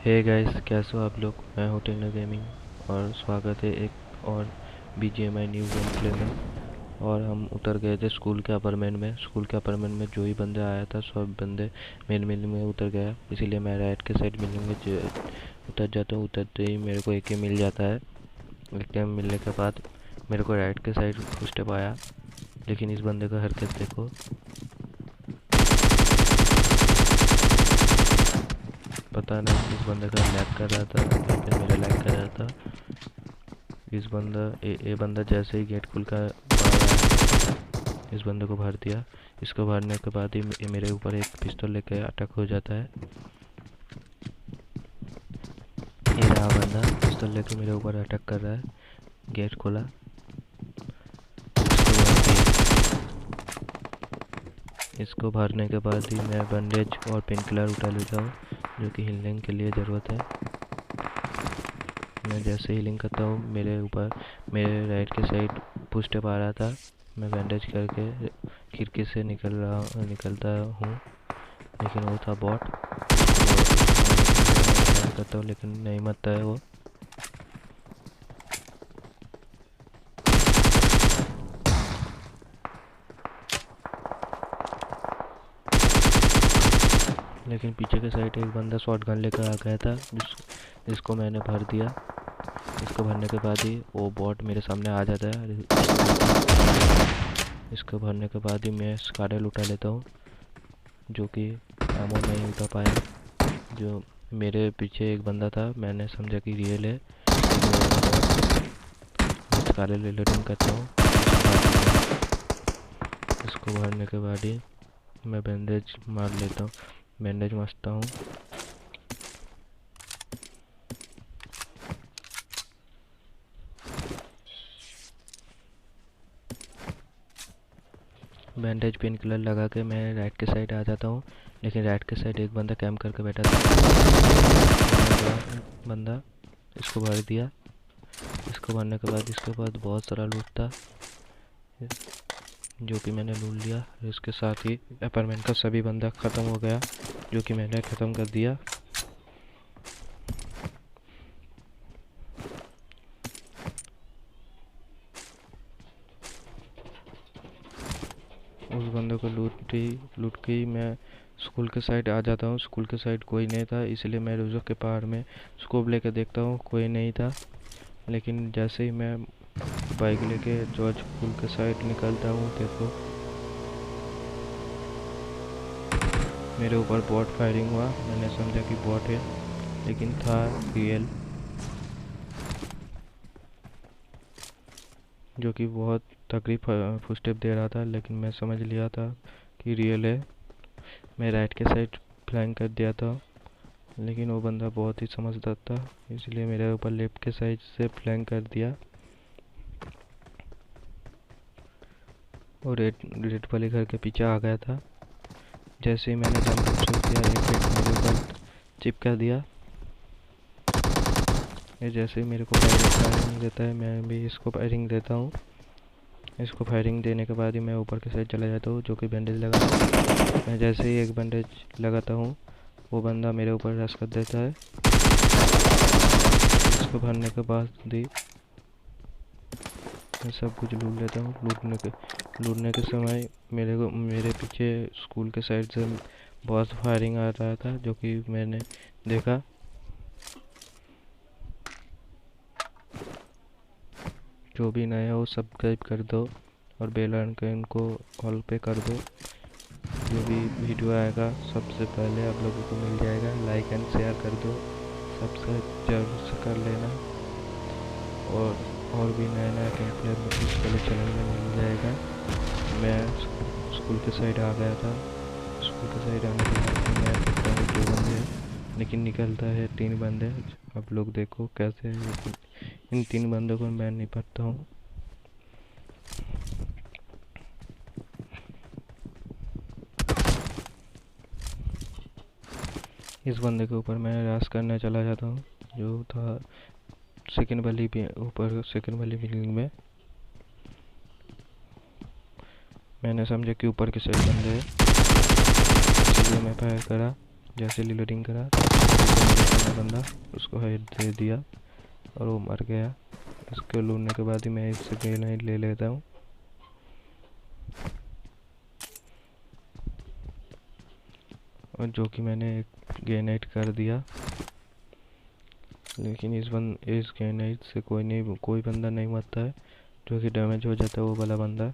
Hey guys, कैसे हो आप लोग। मैं हूँ टेनर गेमिंग और स्वागत है एक और BGMI न्यू गेम प्ले में। और हम उतर गए थे स्कूल के अपार्टमेंट में। स्कूल के अपार्टमेंट में जो ही बंदा आया था सब बंदे मेन बिल्डिंग में उतर गया, इसीलिए मैं राइट के साइड बिल्डिंग में उतर जाता हूँ। उतरते ही मेरे को AK मिल जाता है। AK मिलने के बाद मेरे को राइट के साइड फुट स्टेप आया, लेकिन इस बंदे का हरकत देखो। पता नहीं इस बंदे का लैग कर रहा था या फिर मेरा लैग कर रहा था। इस बंदा ये बंदा जैसे ही गेट खुल कर बाहर आया, इस बंदे को भर दिया। इसको भरने के बाद ही ये मेरे ऊपर एक पिस्तौल लेके अटैक हो जाता है। ये रहा बंदा पिस्तौल लेके मेरे ऊपर अटैक कर रहा है। गेट खोला, इसको भरने के बाद ही मैं बैंडेज और पेन किलर उठा लेता हूँ, जो कि हीलिंग के लिए ज़रूरत है। मैं जैसे हीलिंग करता हूँ मेरे राइट के साइड फुट स्टेप आ रहा था। मैं बैंडेज करके खिड़की से निकलता हूँ, लेकिन वो था बॉट। करता हूँ लेकिन नहीं मरता है वो। लेकिन पीछे के साइड एक बंदा शॉट गन लेकर आ गया था, जिसको मैंने भर दिया। इसको भरने के बाद ही वो बॉट मेरे सामने आ जाता है। इसको भरने के बाद ही मैं स्कारल उठा लेता हूँ, जो कि एमो नहीं उठा पाया। जो मेरे पीछे एक बंदा था, मैंने समझा कि रियल है। स्कारल रिलोडिंग करता हूँ। इसको भरने के बाद ही मैं बैंडेज मार लेता हूँ, बैंडेज मारता हूँ। बैंडेज पेन किलर लगा के मैं राइट के साइड आ जाता हूँ, लेकिन राइट के साइड एक बंदा कैंप करके बैठा था। बंदा इसको भर दिया। इसको भरने के बाद इसके बाद बहुत सारा लूट था, जो कि मैंने लूट लिया। इसके साथ ही अपार्टमेंट का सभी बंदा ख़त्म हो गया, जो कि मैंने ख़त्म कर दिया। उस बंदे को लूट के ही मैं स्कूल के साइड आ जाता हूँ। स्कूल के साइड कोई नहीं था, इसलिए मैं रोजो के पहाड़ में स्कोप लेकर देखता हूँ, कोई नहीं था। लेकिन जैसे ही मैं बाइक लेके जॉर्ज स्कूल के साइड निकलता हूँ, देखो मेरे ऊपर बॉट फायरिंग हुआ। मैंने समझा कि बॉट है, लेकिन था रियल, जो कि बहुत तकलीफ फुटस्टेप दे रहा था। लेकिन मैं समझ लिया था कि रियल है। मैं राइट के साइड फ्लैंक कर दिया था, लेकिन वो बंदा बहुत ही समझदार था, इसलिए मेरे ऊपर लेफ्ट के साइड से फ्लैंक कर दिया और रेड वाले घर के पीछे आ गया था। जैसे ही मैंने जंप किया, एक हेड मेरे ऊपर चिपका दिया। ये जैसे ही मेरे को फायरिंग देता है, मैं भी इसको फायरिंग देता हूँ। इसको फायरिंग देने के बाद ही मैं ऊपर के साइड चला जाता हूँ, जो कि बैंडेज लगा। मैं जैसे ही एक बैंडेज लगाता हूँ, वो बंदा मेरे ऊपर रश कर देता है। इसको भरने के बाद ही मैं सब कुछ लूट लेता हूँ। लूटने के समय मेरे पीछे स्कूल के साइड से बहुत फायरिंग आ रहा था, जो कि मैंने देखा। जो भी नया हो सब्सक्राइब कर दो और बेल आइकन को ऑल पे कर दो। जो भी वीडियो आएगा सबसे पहले आप लोगों को मिल जाएगा। लाइक एंड शेयर कर दो, सब्सक्राइब जरूर से कर लेना। और भी नया नया गेम प्ले इस वाले चैनल में मिल जाएगा। मैं स्कूल के साइड आ गया था। स्कूल के साइड आने के बाद मैं देखता हूँ 2 बंदे, लेकिन निकलता है 3 बंदे। आप लोग देखो कैसे इन 3 बंदों को मैं निपटता हूँ। इस बंदे के ऊपर मैं रास करने चला जाता हूँ, जो था सेकंड वाली बिल्डिंग में। मैंने समझा कि ऊपर के साइड बंदे हैं, इसलिए मैं फायर करा। जैसे रिलोडिंग करा बंदा, उसको हेड दे दिया और वो मर गया। इसको लूटने के बाद ही मैं इससे ग्रेनेड ले लेता हूँ। और जो कि मैंने एक ग्रेनेड कर दिया, लेकिन इस ग्रेनेड से कोई बंदा नहीं मरता है। जो कि डैमेज हो जाता है वो वाला बंदा।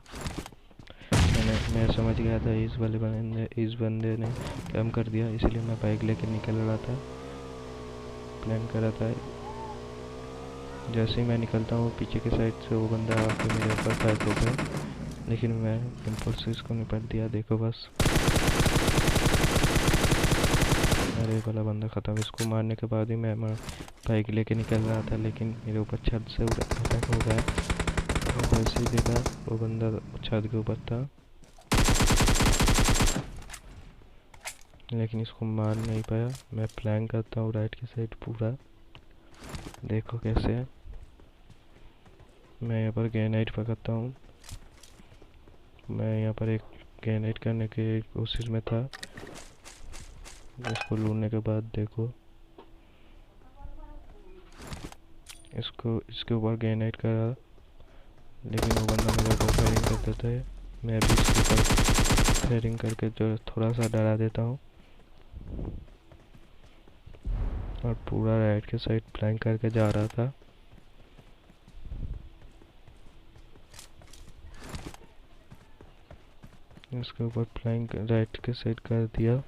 मैं समझ गया था इस बंदे ने काम कर दिया, इसलिए मैं बाइक लेके निकल रहा था, प्लान कर रहा था। जैसे ही मैं निकलता हूँ पीछे के साइड से वो बंदा आके मेरे ऊपर फायर हो गया, लेकिन मैं इम्पल्स से इसको निपट दिया। देखो बस, अरे वाला बंदा ख़त्म। इसको मारने के बाद ही मैं बाइक लेके निकल रहा था, लेकिन मेरे ऊपर छत से अटैक हो गया। जैसे ही देखा वो बंदा छत के ऊपर था, लेकिन इसको मार नहीं पाया। मैं प्लान करता हूँ राइट की साइड पूरा, देखो कैसे है। मैं यहाँ पर ग्रेनेड पकड़ता हूँ। मैं यहाँ पर एक ग्रेनेड करने की कोशिश में था। इसको लूटने के बाद देखो, इसके ऊपर ग्रेनेड करा, लेकिन वो बंदा मेरे ऊपर फायरिंग कर देता है। मैं भी इसके ऊपर फायरिंग करके जो थोड़ा सा डरा देता हूँ, और पूरा राइट के साइड प्लान करके जा रहा था। इसके ऊपर प्लान राइट के साइड कर दिया।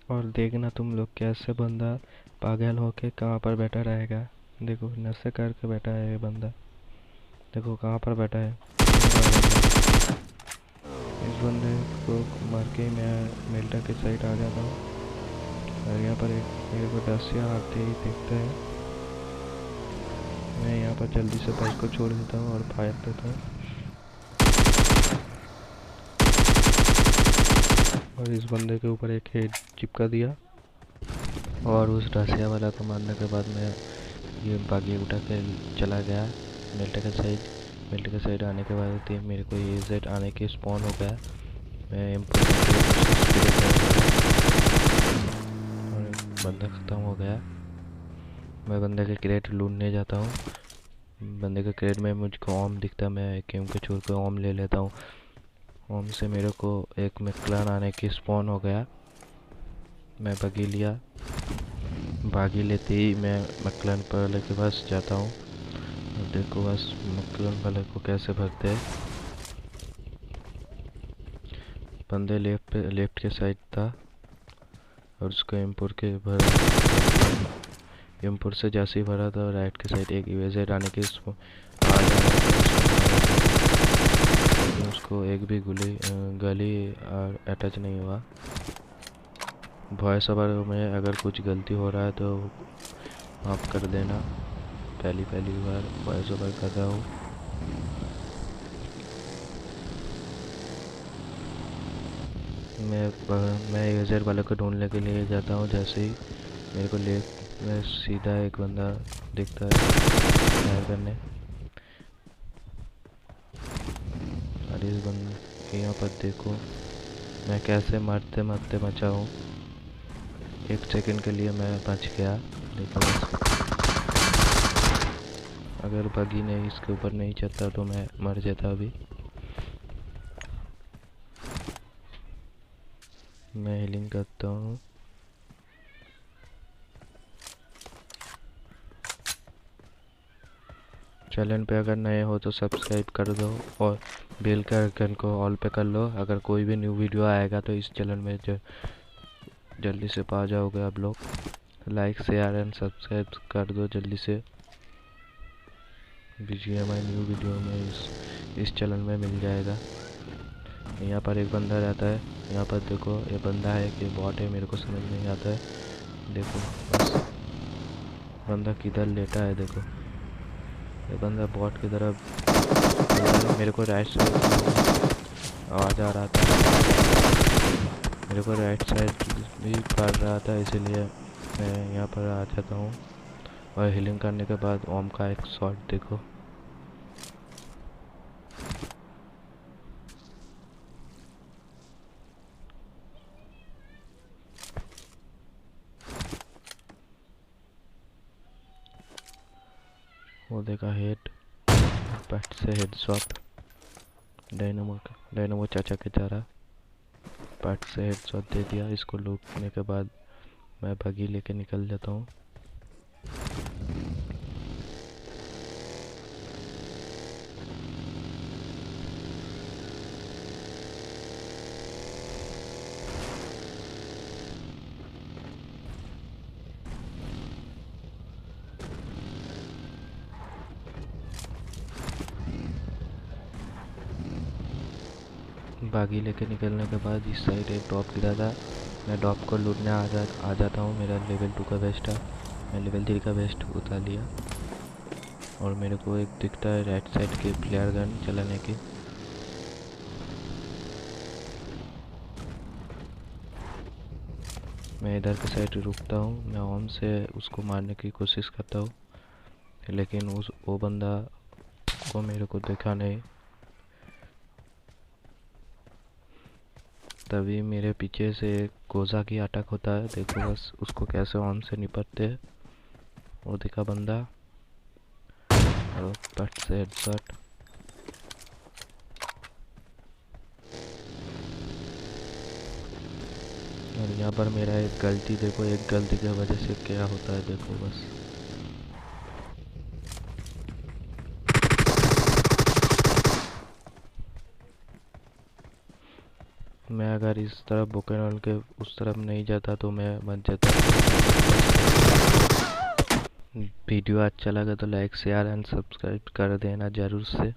और देखना तुम लोग कैसे बंदा पागल होके कहाँ पर बैठा रहेगा। देखो नशे करके बैठा है ये बंदा, देखो कहाँ पर बैठा है। इस बंदे को मार के मैं मिल्टा के साइड आ जाता हूँ, और यहाँ पर एक मेरे को डसिया आते ही देखता है। मैं यहाँ पर जल्दी से बाइक को छोड़ देता हूँ और फायर देता हूँ, और इस बंदे के ऊपर एक हेड चिपका दिया। और उस डसिया वाला को मारने के बाद मैं ये बागी उठा के चला गया मिल्टा के साइड आने के बाद मेरे को ये जेड आने के स्पॉन हो गया। मैं और बंदा ख़त्म हो गया। मैं बंदे के क्रेट लूटने जाता हूँ। बंदे के क्रेट में मुझको ओम दिखता है, मैं गेम के छोड़ के ओम ले लेता हूँ। ओम से मेरे को एक मैकलान आने की स्पॉन हो गया। मैं बगी लिया, बागी लेते ही मैं मैकलान वाले के पास जाता हूँ। और देखो बस मैकलान वाले को कैसे भगते हैं। बंदे लेफ्ट के साइड था, और उसको एम4 से जैसे ही भरा था राइट के साइड एक यूएजेड आने के आ जा रहा था। लेकिन उसको एक भी गली अटैच नहीं हुआ। वॉइस ओवर में अगर कुछ गलती हो रहा है तो माफ़ कर देना, पहली बार वॉइस ओवर कर रहा हूँ। मैं यूएजेड वाले को ढूंढने के लिए जाता हूँ। जैसे ही मेरे को मैं सीधा एक बंदा दिखता है फायर करने, और इस बंदे के यहाँ पर देखो मैं कैसे मारते मारते बचा हूँ। 1 सेकंड के लिए मैं बच गया, लेकिन अगर बगी नहीं इसके ऊपर नहीं चढ़ता तो मैं मर जाता अभी। मैं हीलिंग करता हूँ। चैनल पे अगर नए हो तो सब्सक्राइब कर दो, और बेल के आइकन को ऑल पे कर लो। अगर कोई भी न्यू वीडियो आएगा तो इस चैनल में जल्दी से पा जाओगे आप लोग। लाइक शेयर एंड सब्सक्राइब कर दो जल्दी से। बीजीएमआई न्यू वीडियो में इस चैनल में मिल जाएगा। यहाँ पर एक बंदा रहता है, यहाँ पर देखो ये बंदा है कि बॉट है मेरे को समझ नहीं आता है। देखो बस बंदा किधर लेटा है, देखो ये बंदा बॉट की तरफ। मेरे को राइट साइड आवाज़ आ रहा था, मेरे को राइट साइड भी पड़ रहा था, इसीलिए मैं यहाँ पर आ जाता हूँ। और हीलिंग करने के बाद ओम का एक शॉट देखो, वो देखा हेड, पैट से हेड शॉट। डायनमो चाचा के जा रहा, पैट से हेड शॉट दे दिया। इसको लूटने के बाद मैं बगी लेके निकल जाता हूँ। बागी लेके निकलने के बाद इस साइड एक ड्रॉप गिरा था, मैं ड्रॉप को लूटने आ जाता हूँ। मेरा लेवल 2 का वेस्ट है, मैं लेवल 3 का वेस्ट उतार लिया। और मेरे को एक दिखता है राइट साइड के फ्लेयर गन चलाने की। मैं इधर के साइड रुकता हूँ, मैं ऑन से उसको मारने की कोशिश करता हूँ, लेकिन वो बंदा को मेरे को देखा नहीं। तभी मेरे पीछे से कोजा की अटैक होता है। देखो बस उसको कैसे ऑन से निपटते हैं। वो दिखा बंदा और पट से हेडशॉट। और यहाँ पर मेरा एक गलती, देखो एक गलती की वजह से क्या होता है, देखो बस। मैं अगर इस तरफ बोकेनॉल के उस तरफ नहीं जाता तो मैं मर जाता। वीडियो अच्छा लगा तो लाइक शेयर एंड सब्सक्राइब कर देना ज़रूर से।